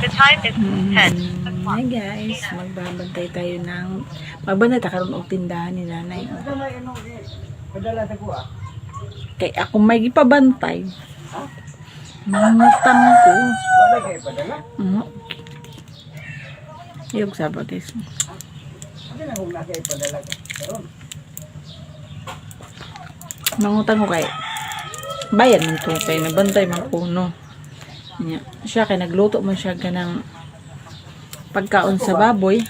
The time is 10. Hi guys, magbabantay tayo ng magbantay ta karon og tindahan ni nanay. Padala sa kuha. Kay ako may gipabantay. Mangutang ko. Wala kayo padala? Yung sabi guys. Kasi na kung nasa ipadala ka. Karon. Mangutang ko kay bayan man to kay nabantay man ko no. Siya kay nagluto man siya kanang pagkaon sa baboy.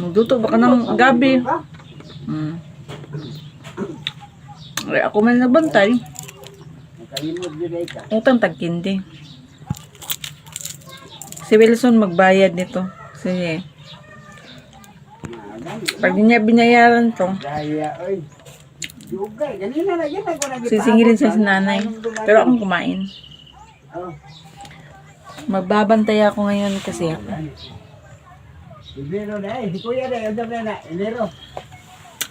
Magluto ba ka ng gabi? Ay, ako man nabantay. Nakalimod yun ay ka. Utang tagkindi. Si Wilson magbayad nito. Sige. Pag di niya binayaran to, Daya, oy. Dugay. Ganina na yan. Ako nagipapot. sisingilin siya si nanay. Pero akong kumain. Oh. Magbabantay ako ngayon kasi Enero na eh. Si Kuya na. Ano na na? Enero.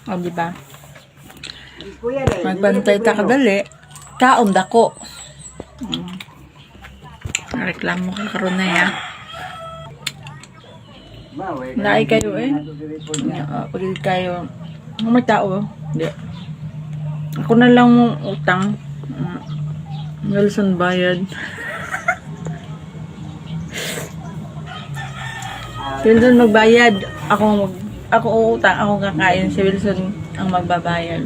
o diba? Si Kuya na. Magbantay ta kadali. Kaon dako. Reklamo ka karon na ya. Naay kayo eh. Pag kayo, may tao. Hindi. Ako na lang mong utang. Wilson bayad. Si Wilson magbayad. Ako utang. Ako kakain. Si Wilson ang magbabayad.